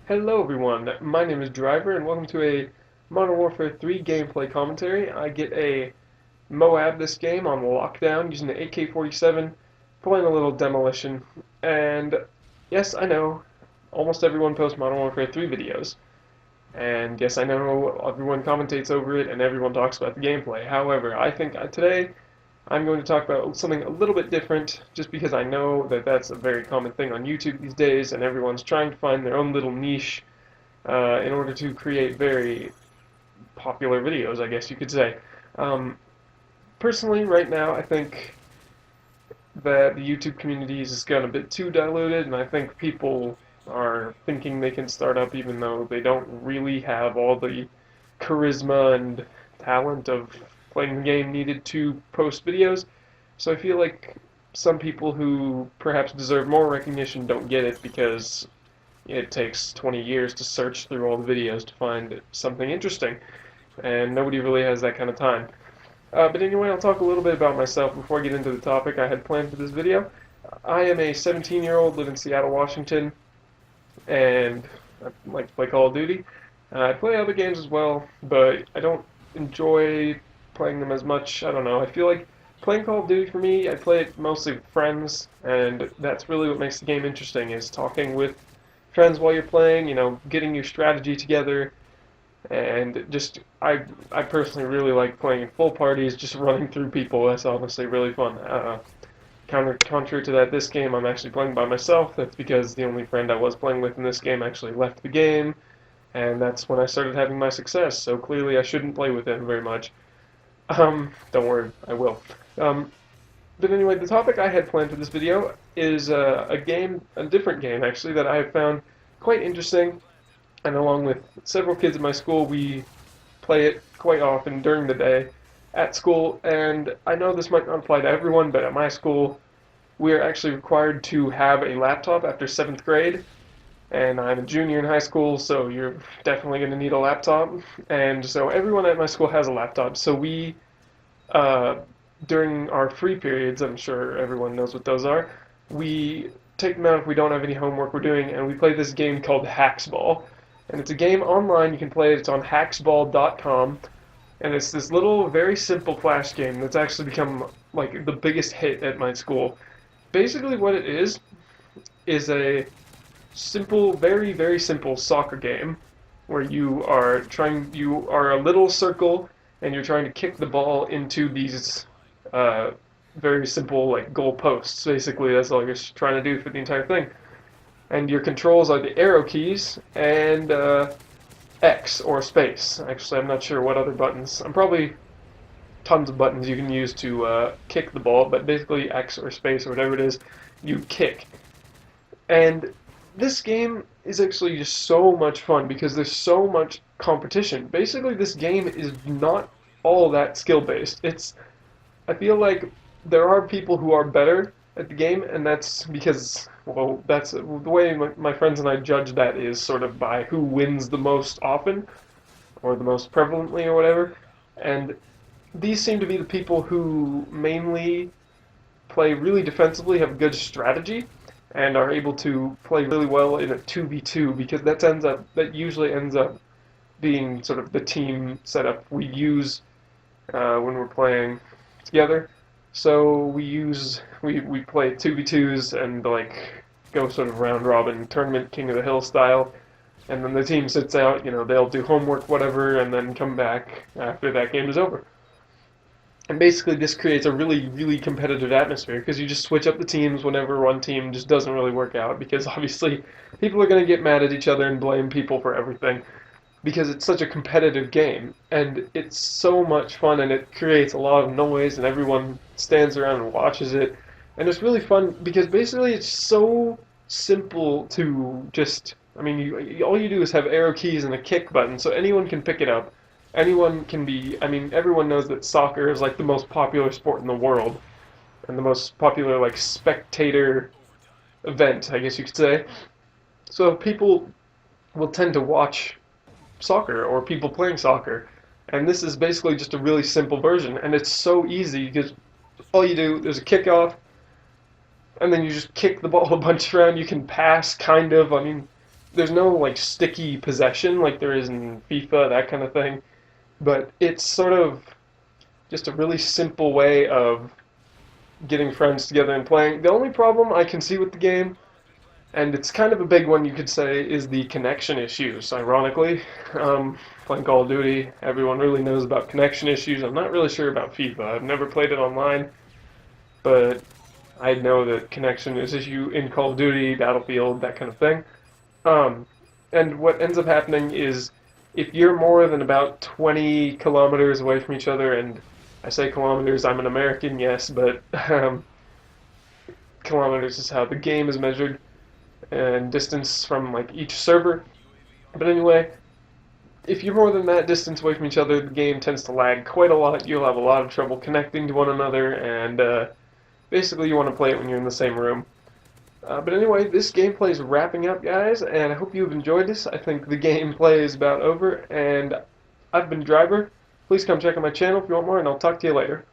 Hello everyone, my name is Driver and welcome to a Modern Warfare 3 gameplay commentary. I get a Moab this game on lockdown using the AK-47, playing a little demolition, and yes, I know, almost everyone posts Modern Warfare 3 videos, and yes, I know everyone commentates over it and everyone talks about the gameplay. However, I think today I'm going to talk about something a little bit different, just because I know that that's a very common thing on YouTube these days, and everyone's trying to find their own little niche in order to create very popular videos, I guess you could say. Um, Personally, right now, I think that the YouTube community has just gotten a bit too diluted, and I think people are thinking they can start up even though they don't really have all the charisma and talent of playing the game needed to post videos. So I feel like some people who perhaps deserve more recognition don't get it because it takes 20 years to search through all the videos to find something interesting, and nobody really has that kind of time. But anyway, I'll talk a little bit about myself before I get into the topic I had planned for this video. I am a 17-year-old, live in Seattle, Washington, and I like to play Call of Duty. I play other games as well, but I don't enjoy playing them as much. I don't know, I feel like playing Call of Duty for me, I play it mostly with friends, and that's really what makes the game interesting, is talking with friends while you're playing, getting your strategy together, and just I personally really like playing in full parties, just running through people. That's honestly really fun. Contrary to that, this game I'm actually playing by myself. That's because the only friend I was playing with in this game actually left the game, and that's when I started having my success. So clearly I shouldn't play with him very much. Don't worry, I will. But anyway, the topic I had planned for this video is a different game actually, that I have found quite interesting, and along with several kids at my school, we play it quite often during the day at school, and I know this might not apply to everyone, but at my school, we are actually required to have a laptop after 7th grade, and I'm a junior in high school, so you're definitely going to need a laptop, and so everyone at my school has a laptop, so we uh, during our free periods, I'm sure everyone knows what those are, we take them out if we don't have any homework we're doing, and we play this game called Haxball. And it's a game online, you can play it, it's on haxball.com, and it's this little, very simple flash game that's actually become, like, the biggest hit at my school. Basically what it is a simple, very, very simple soccer game, where you are a little circle, and you're trying to kick the ball into these very simple like goal posts. Basically, that's all you're trying to do for the entire thing. And your controls are the arrow keys and X or space. Actually, I'm not sure what other buttons. I'm probably tons of buttons you can use to kick the ball, but basically X or space or whatever it is, you kick. And this game is actually just so much fun because there's so much competition. Basically, this game is not all that skill-based. I feel like there are people who are better at the game, and that's because, well, that's the way my friends and I judge that is sort of by who wins the most often, or the most prevalently, or whatever. And these seem to be the people who mainly play really defensively, have good strategy, and are able to play really well in a 2v2, because that usually ends up being sort of the team setup we use when we're playing together. So we play 2v2s and like go sort of round robin tournament King of the Hill style, and then the team sits out, they'll do homework, whatever, and then come back after that game is over. And basically this creates a really, really competitive atmosphere because you just switch up the teams whenever one team just doesn't really work out, because obviously people are going to get mad at each other and blame people for everything, because it's such a competitive game, and it's so much fun, and it creates a lot of noise, and everyone stands around and watches it, and it's really fun because basically it's so simple to just, all you do is have arrow keys and a kick button, so anyone can pick it up. Anyone can be, everyone knows that soccer is like the most popular sport in the world, and the most popular like spectator event, I guess you could say. So people will tend to watch soccer or people playing soccer, and this is basically just a really simple version, and it's so easy because all you do, there's a kickoff, and then you just kick the ball a bunch around. You can pass, kind of. there's no like sticky possession like there is in FIFA, that kind of thing. But it's sort of just a really simple way of getting friends together and playing. The only problem I can see with the game, and it's kind of a big one you could say, is the connection issues, ironically. Playing Call of Duty, everyone really knows about connection issues. I'm not really sure about FIFA. I've never played it online, but I know that connection is an issue in Call of Duty, Battlefield, that kind of thing. And what ends up happening is if you're more than about 20 kilometers away from each other, and I say kilometers, I'm an American, yes, but kilometers is how the game is measured, and distance from like each server. But anyway, if you're more than that distance away from each other, the game tends to lag quite a lot. You'll have a lot of trouble connecting to one another, and basically you want to play it when you're in the same room. But anyway, this gameplay is wrapping up, guys, and I hope you've enjoyed this. I think the gameplay is about over, and I've been Driver. Please come check out my channel if you want more, and I'll talk to you later.